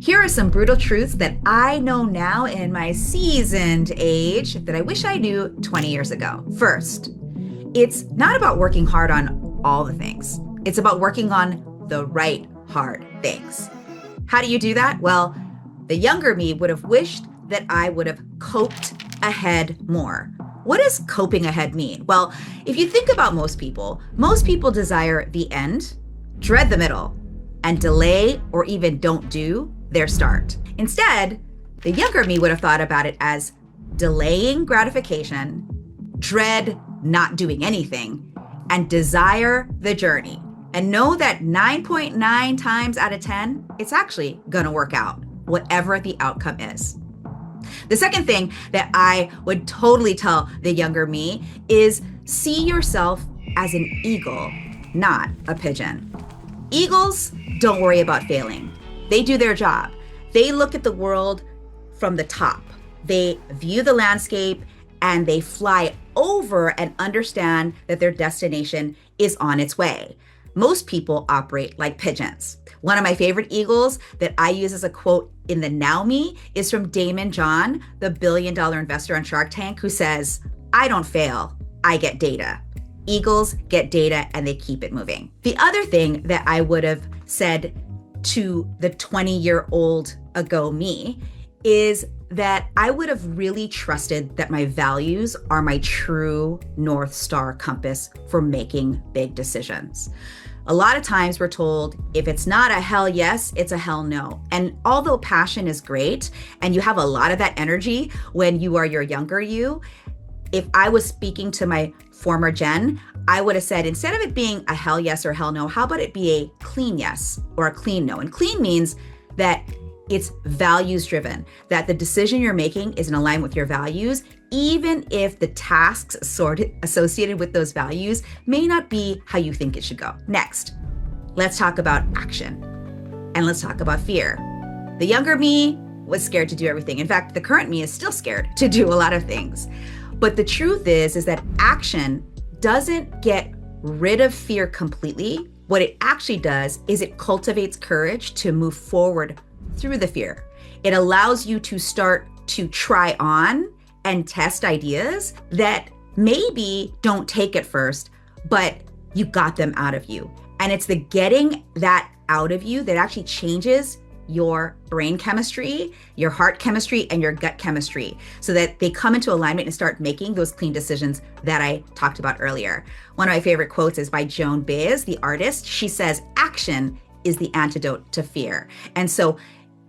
Here are some brutal truths that I know now in my seasoned age that I wish I knew 20 years ago. First, it's not about working hard on all the things. It's about working on the right hard things. How do you do that? Well, the younger me would have wished that I would have coped ahead more. What does coping ahead mean? Well, if you think about most people desire the end, dread the middle, and delay or even don't do their start. Instead, the younger me would have thought about it as delaying gratification, dread not doing anything, and desire the journey. And know that 9.9 times out of 10, it's actually gonna work out, whatever the outcome is. The second thing that I would totally tell the younger me is see yourself as an eagle, not a pigeon. Eagles don't worry about failing. They do their job. They look at the world from the top. They view the landscape and they fly over and understand that their destination is on its way. Most people operate like pigeons. One of my favorite eagles that I use as a quote in the Now Me is from Damon John, the billion-dollar investor on Shark Tank, who says, "I don't fail, I get data." Eagles get data and they keep it moving. The other thing that I would have said to the 20-year-old ago me is that I would have really trusted that my values are my true North Star compass for making big decisions. A lot of times we're told if it's not a hell yes, it's a hell no. And although passion is great and you have a lot of that energy when you are your younger you, if I was speaking to my former Jen, I would have said, instead of it being a hell yes or hell no, how about it be a clean yes or a clean no? And clean means that it's values driven, that the decision you're making is in alignment with your values, even if the tasks associated with those values may not be how you think it should go. Next, let's talk about action and let's talk about fear. The younger me was scared to do everything. In fact, the current me is still scared to do a lot of things. But the truth is that action doesn't get rid of fear completely. What it actually does is it cultivates courage to move forward through the fear. It allows you to start to try on and test ideas that maybe don't take at first, but you got them out of you. And it's the getting that out of you that actually changes your brain chemistry, your heart chemistry, and your gut chemistry so that they come into alignment and start making those clean decisions that I talked about earlier. One of my favorite quotes is by Joan Baez, the artist. She says, "Action is the antidote to fear." And so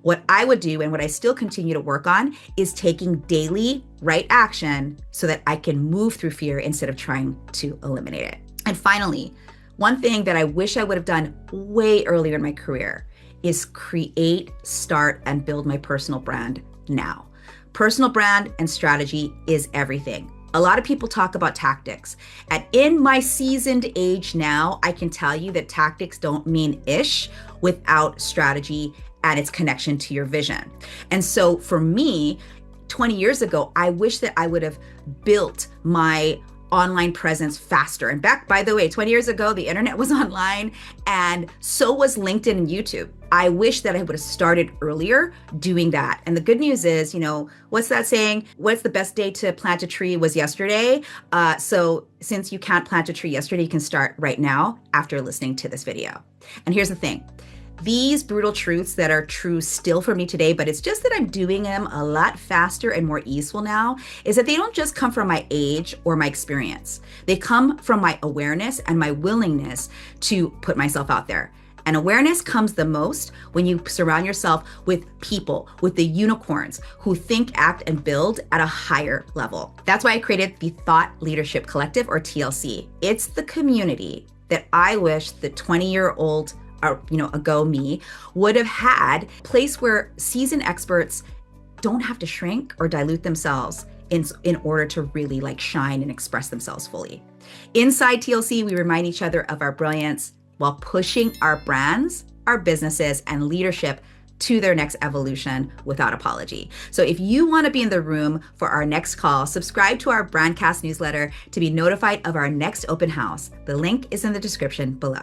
what I would do and what I still continue to work on is taking daily right action so that I can move through fear instead of trying to eliminate it. And finally, one thing that I wish I would have done way earlier in my career is create, start, and build my personal brand now. Personal brand and strategy is everything. A lot of people talk about tactics. And in my seasoned age now, I can tell you that tactics don't mean ish without strategy and its connection to your vision. And so for me, 20 years ago, I wish that I would have built my online presence faster. And back, by the way, 20 years ago, the internet was online and so was LinkedIn and YouTube. I wish that I would have started earlier doing that. And the good news is, what's that saying? What's the best day to plant a tree was yesterday. So since you can't plant a tree yesterday, you can start right now after listening to this video. And here's the thing. These brutal truths that are true still for me today, but it's just that I'm doing them a lot faster and more easeful now, is that they don't just come from my age or my experience. They come from my awareness and my willingness to put myself out there. And awareness comes the most when you surround yourself with people, with the unicorns who think, act, and build at a higher level. That's why I created the Thought Leadership Collective, or TLC. It's the community that I wish the 20-year-old ago me would have had, a place where seasoned experts don't have to shrink or dilute themselves in order to really shine and express themselves fully. Inside TLC, we remind each other of our brilliance while pushing our brands, our businesses, and leadership to their next evolution without apology. So if you want to be in the room for our next call, subscribe to our Brandcast newsletter to be notified of our next open house. The link is in the description below.